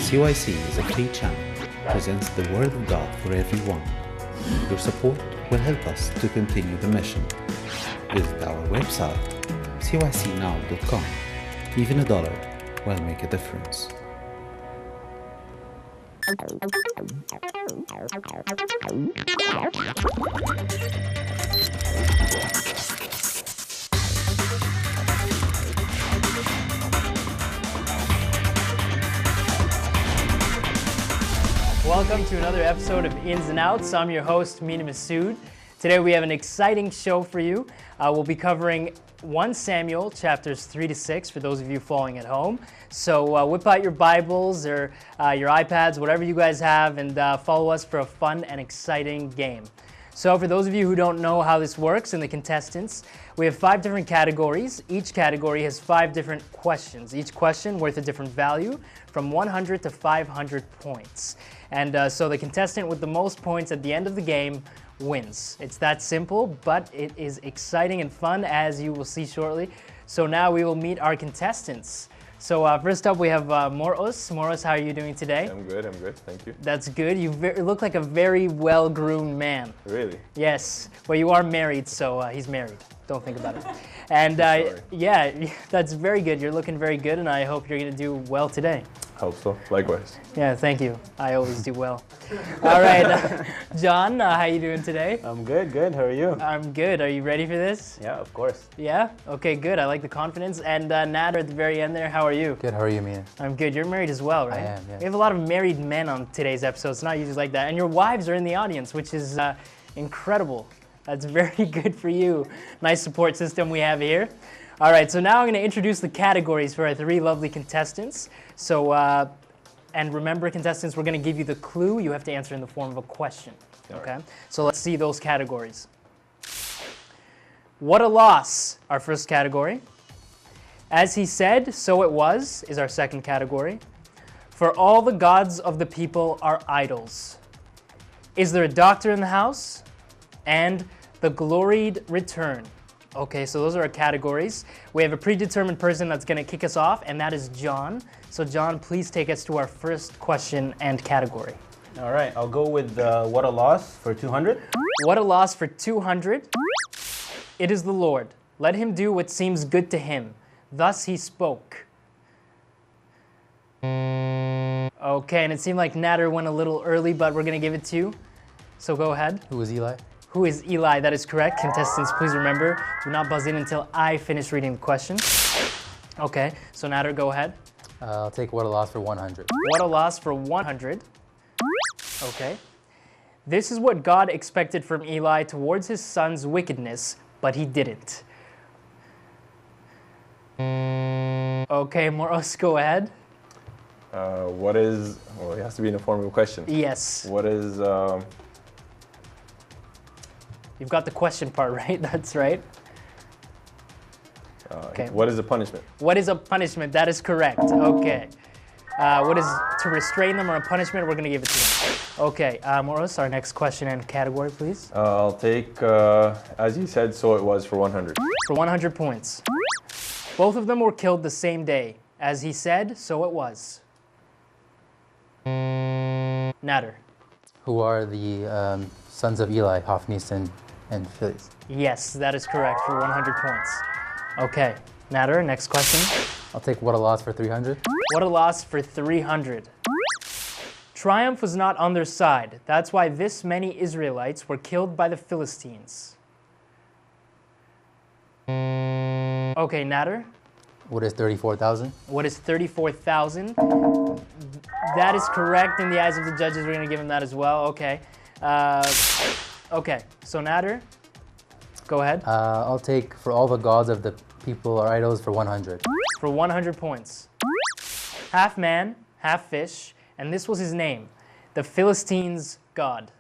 CYC is a free channel, presents the Word of God for everyone. Your support will help us to continue the mission. Visit our website, cycnow.com. Even $1 will make a difference. Welcome to another episode of Ins and Outs. I'm your host, Mina Masood. Today we have an exciting show for you. We'll be covering 1 Samuel, chapters 3 to 6, for those of you following at home. So whip out your Bibles or your iPads, whatever you guys have, and follow us for a fun and exciting game. So for those of you who don't know how this works and the contestants, we have 5 different categories. Each category has 5 different questions. Each question worth a different value, from 100 to 500 points. And so the contestant with the most points at the end of the game wins. It's that simple, but it is exciting and fun, as you will see shortly. So now we will meet our contestants. So first up we have Moros. Moros, how are you doing today? I'm good, thank you. That's good. You look like a very well-groomed man. Really? Yes. Well, you are married, so he's married. Don't think about it. And yeah, that's very good. You're looking very good, and I hope you're going to do well today. Hope so. Likewise. Yeah, thank you. I always do well. All right, John, how you doing today? I'm good. How are you? I'm good. Are you ready for this? Yeah, of course. Yeah? Okay, good. I like the confidence. And Nader at the very end there, how are you? Good, how are you, Mina? I'm good. You're married as well, right? I am, yes. We have a lot of married men on today's episode. It's not usually like that. And your wives are in the audience, which is incredible. That's very good for you. Nice support system we have here. All right, so now I'm going to introduce the categories for our 3 lovely contestants. So, and remember, contestants, we're going to give you the clue. You have to answer in the form of a question. Okay? Right. So let's see those categories. What a loss, our first category. As he said, so it was, is our second category. For all the gods of the people are idols. Is there a doctor in the house? And the gloried return. Okay, so those are our categories. We have a predetermined person that's going to kick us off, and that is John. So John, please take us to our first question and category. All right, I'll go with what a loss for 200. What a loss for 200. It is the Lord. Let him do what seems good to him. Thus he spoke. Okay, and it seemed like Nader went a little early, but we're going to give it to you. So go ahead. Who is Eli? Who is Eli? That is correct. Contestants, please remember, do not buzz in until I finish reading the question. Okay, so Nader, go ahead. I'll take what a loss for 100. What a loss for 100. Okay. This is what God expected from Eli towards his son's wickedness, but he didn't. Okay, Moros, go ahead. What is, well, it has to be in the form of a question. Yes. What is, You've got the question part, right? That's right. Okay. What is the punishment? What is a punishment? That is correct. Okay. What is to restrain them or a punishment? We're going to give it to them. Okay. Moros, our next question and category, please. I'll take, as you said, so it was for 100. For 100 points. Both of them were killed the same day. As he said, so it was. Nader. Who are the sons of Eli, Hophnis and Phileas? Yes, that is correct for 100 points. Okay. Nader, next question. I'll take what a loss for 300. What a loss for 300. Triumph was not on their side. That's why this many Israelites were killed by the Philistines. Okay, Nader. What is 34,000? What is 34,000? That is correct in the eyes of the judges. We're going to give him that as well. Okay. Okay, so Nader, go ahead. I'll take for all the gods of the people are idols for 100. For 100 points. Half man, half fish, and this was his name, the Philistines' god.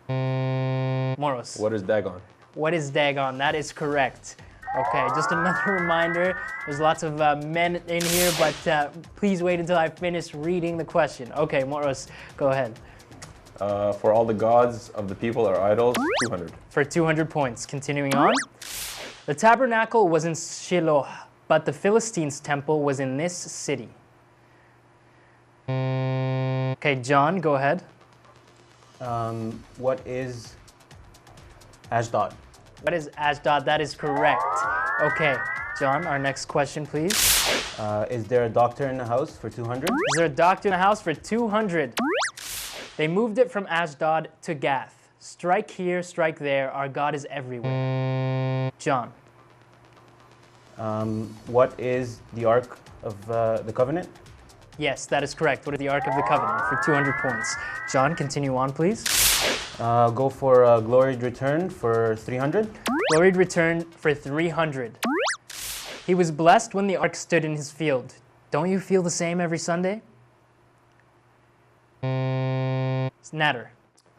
Moros. What is Dagon? What is Dagon? That is correct. Okay, just another reminder, there's lots of men in here, but please wait until I finish reading the question. Okay, Moros, go ahead. For all the gods of the people are idols, 200. For 200 points. Continuing on. The tabernacle was in Shiloh, but the Philistines' temple was in this city. Okay, John, go ahead. What is Ashdod? What is Ashdod? That is correct. Okay, John, our next question, please. Is there a doctor in the house for 200? Is there a doctor in the house for 200? They moved it from Ashdod to Gath. Strike here, strike there. Our God is everywhere. John. What is the Ark of the Covenant? Yes, that is correct. What is the Ark of the Covenant for 200 points? John, continue on, please. Go for a gloried return for 300. Gloried return for 300. He was blessed when the ark stood in his field. Don't you feel the same every Sunday? It's Nader.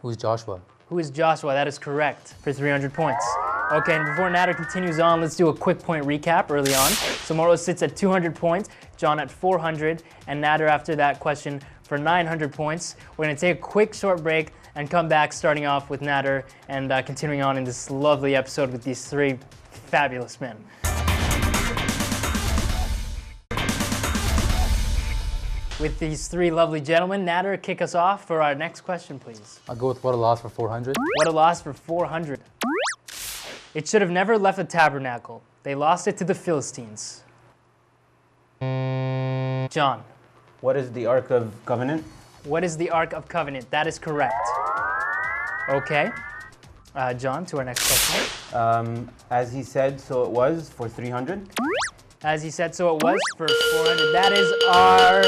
Who's Joshua? Who is Joshua? That is correct for 300 points. Okay, and before Nader continues on, let's do a quick point recap early on. So Moros sits at 200 points, John at 400, and Nader after that question for 900 points. We're going to take a quick short break and come back starting off with Nader and continuing on in this lovely episode with these three fabulous men. With these three lovely gentlemen, Nader, kick us off for our next question, please. I'll go with what a loss for 400. What a loss for 400. It should have never left the tabernacle. They lost it to the Philistines. John. What is the Ark of Covenant? What is the Ark of Covenant? That is correct. Okay. John, to our next question. As he said, so it was for 300. As he said, so it was for 400. That is our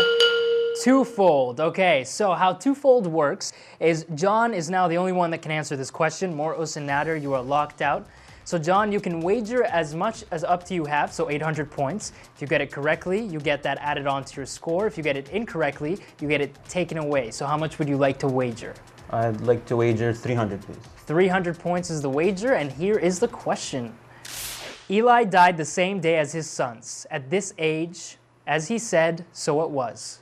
twofold. Okay, so how twofold works is John is now the only one that can answer this question. Moros and Nader, you are locked out. So John, you can wager as much as up to you have, so 800 points. If you get it correctly, you get that added onto your score. If you get it incorrectly, you get it taken away. So how much would you like to wager? I'd like to wager 300, please. 300 points is the wager, and here is the question. Eli died the same day as his sons. At this age, as he said, so it was.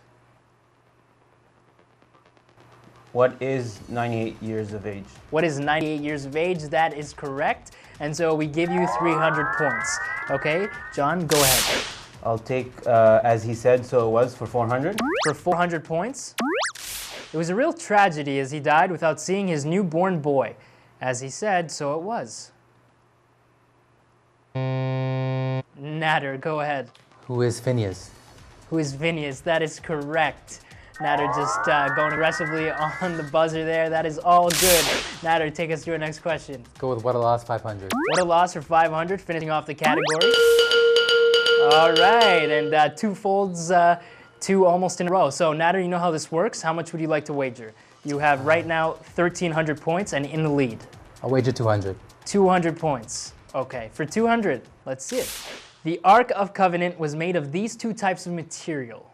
What is 98 years of age? What is 98 years of age? That is correct. And so we give you 300 points. Okay, John, go ahead. I'll take, as he said, so it was for 400. For 400 points. It was a real tragedy as he died without seeing his newborn boy. As he said, so it was. Nader, go ahead. Who is Phineas? Who is Phineas? That is correct. Nader just going aggressively on the buzzer there. That is all good. Nader, take us to our next question. Go with what a loss 500. What a loss for 500, finishing off the category. All right, and two folds, two almost in a row. So Nader, you know how this works. How much would you like to wager? You have right now 1,300 points and in the lead. I'll wager 200. 200 points. Okay, for 200, let's see it. The Ark of Covenant was made of these two types of material.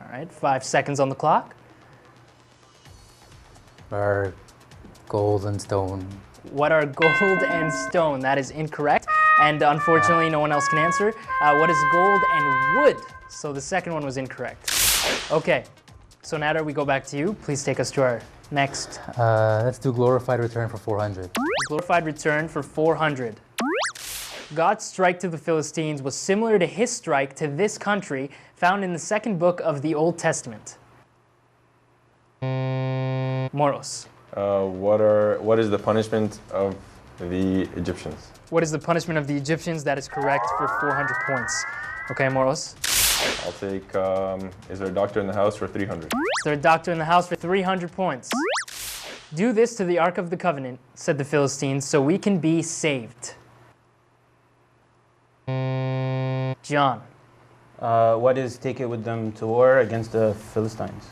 All right, 5 seconds on the clock. Or gold and stone. What are gold and stone? That is incorrect. And unfortunately, no one else can answer. What is gold and wood? So the second one was incorrect. Okay, so Nader, we go back to you. Please take us to our next. Let's do glorified return for 400. Glorified return for 400. God's strike to the Philistines was similar to his strike to this country, found in the second book of the Old Testament. Moros. What is the punishment of the Egyptians? What is the punishment of the Egyptians? That is correct for 400 points. Okay, Moros. I'll take, is there a doctor in the house for 300? Is there a doctor in the house for 300 points? Do this to the Ark of the Covenant, said the Philistines, so we can be saved. John. What is take it with them to war against the Philistines?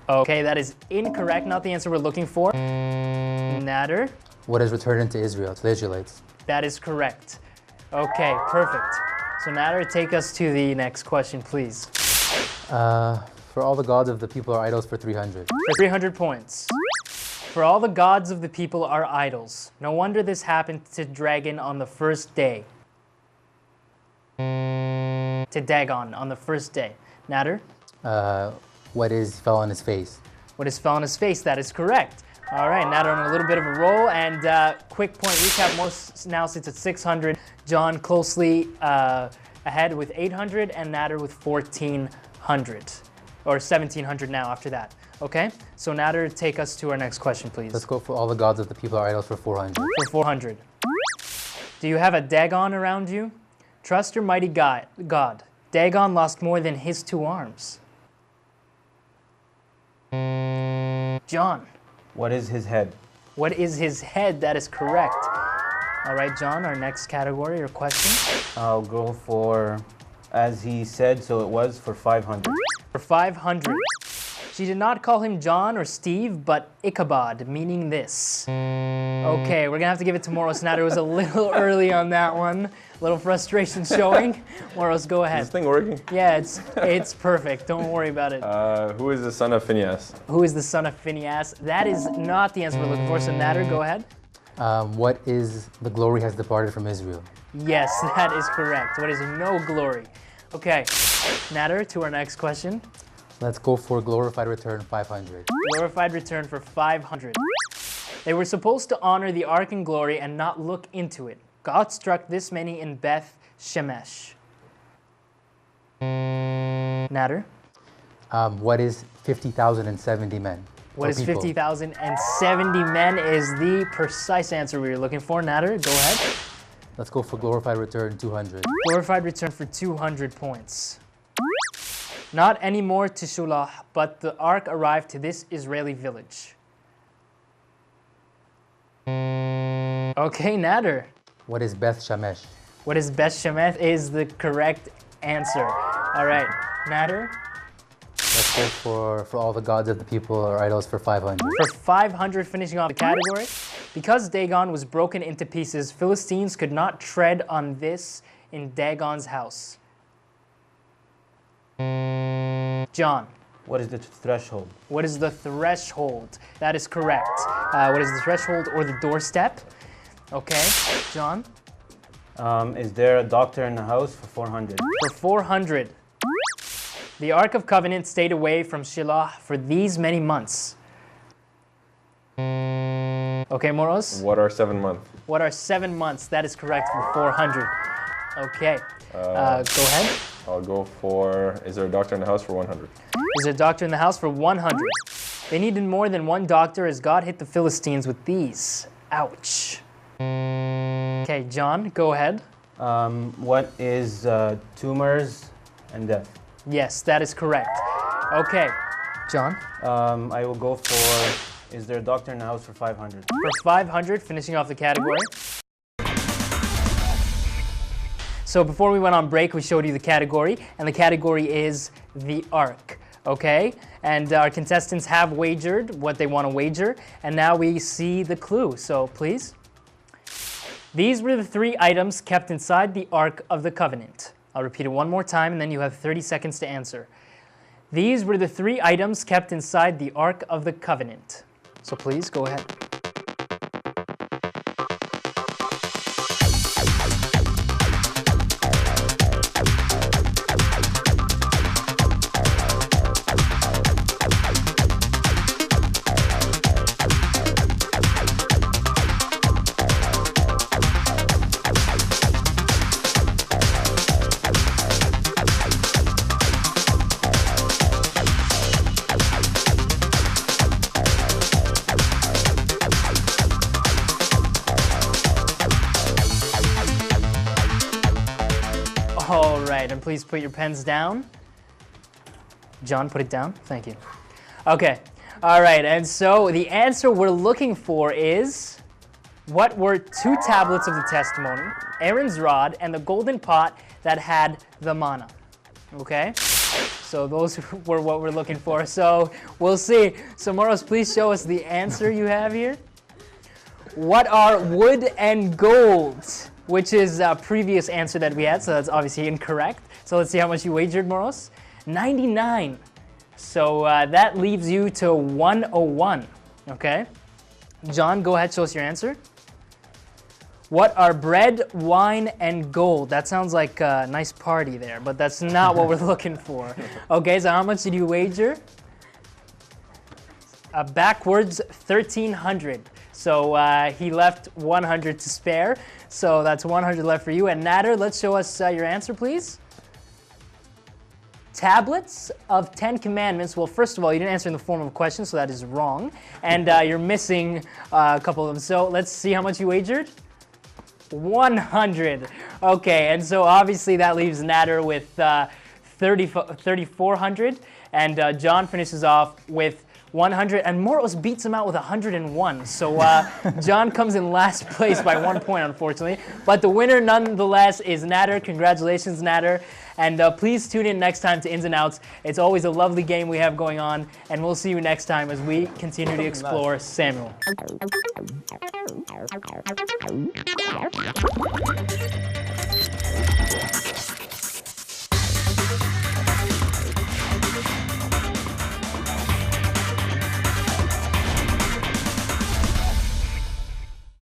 Okay, that is incorrect. Not the answer we're looking for. Nader. What is returned into Israel, to the Israelites? That is correct. Okay, perfect. So Nader, take us to the next question, please. For all the gods of the people are idols for 300. For 300 points. For all the gods of the people are idols. No wonder this happened to Dragon on the first day. To Dagon on the first day. Nader? What is fell on his face? What is fell on his face? That is correct. All right, Nader on a little bit of a roll, and quick point recap. Most now sits at 600. John closely ahead with 800, and Nader with 1,400. or 1700 now after that. Okay, so Nader, take us to our nenext question, please. Let's go for all the gods of the people are idols for 400. For 400. Do you have a Dagon around you? Trust your mighty God. Dagon lost more than his 2 arms. John. What is his head? What is his head? That is correct. All right, John, our next category or question. I'll go for, as he said, so it was, for 500. For 500. She did not call him John or Steve, but Ichabod, meaning this. Okay, we're gonna have to give it to Moros. Nader was a little early on that one. A little frustration showing. Moros, go Is ahead. this thing working? Yeah, it's perfect. Don't worry about it. Who is the son of Phineas? Who is the son of Phineas? That is not the answer we're looking for. So Nader, go ahead. What is the glory has departed from Israel? Yes, that is correct. What is no glory? Okay, Nader, to our next question. Let's go for glorified return 500. Glorified return for 500. They were supposed to honor the ark in glory and not look into it. God struck this many in Beth Shemesh. Nader, What is 50,070 men? what or is people? 50,070 men is the precise answer we were looking for. Nader, go ahead. Let's go for glorified return 200. Glorified return for 200 points. Not anymore to Shulah, but the ark arrived to this Israeli village. Okay, Nader. What is Beth Shemesh? What is Beth Shemeth is the correct answer. All right, Nader. Let's go for all the gods of the people are idols for 500. For 500, finishing off the category. Because Dagon was broken into pieces, Philistines could not tread on this in Dagon's house. John. What is the threshold? What is the threshold? That is correct. What is the threshold or the doorstep? Okay, John. Is there a doctor in the house for 400? For 400. The Ark of Covenant stayed away from Shiloh for these many months. Okay, Moros? What are 7 months? What are 7 months? That is correct for 400. Okay, go ahead. I'll go for, is there a doctor in the house for 100? Is there a doctor in the house for 100? They needed more than one doctor as God hit the Philistines with these. Ouch. Okay, John, go ahead. What is tumors and death? Yes, that is correct. Okay, John. I will go for, is there a doctor in the house for 500? For 500, finishing off the category. So before we went on break, we showed you the category, and the category is the Ark, okay? And our contestants have wagered what they want to wager, and now we see the clue, so please. These were the 3 items kept inside the Ark of the Covenant. I'll repeat it one more time, and then you have 30 seconds to answer. These were the 3 items kept inside the Ark of the Covenant. So please, go ahead. All right, and please put your pens down. John, put it down. Thank you. Okay, all right, and so the answer we're looking for is, what were 2 tablets of the testimony, Aaron's rod, and the golden pot that had the manna? Okay, so those were what we're looking for. So we'll see. So Moros, please show us the answer you have here. What are wood and gold? Which is a previous answer that we had, so that's obviously incorrect. So let's see how much you wagered, Moros. 99. So that leaves you to 101, okay? John, go ahead, show us your answer. What are bread, wine, and gold? That sounds like a nice party there, but that's not what we're looking for. Okay, so how much did you wager? Backwards, 1,300. So he left 100 to spare. So that's 100 left for you. And Nader, let's show us your answer, please. tablets of 10 commandments. Well, first of all, you didn't answer in the form of a question, so that is wrong. And you're missing a couple of them. So let's see how much you wagered. 100. Okay, and so obviously that leaves Nader with 3,400. And John finishes off with 100, and Moros beats him out with 101. So John comes in last place by 1 point, unfortunately. But the winner, nonetheless, is Nader. Congratulations, Nader. And please tune in next time to Ins and Outs. It's always a lovely game we have going on, and we'll see you next time as we continue to explore Samuel.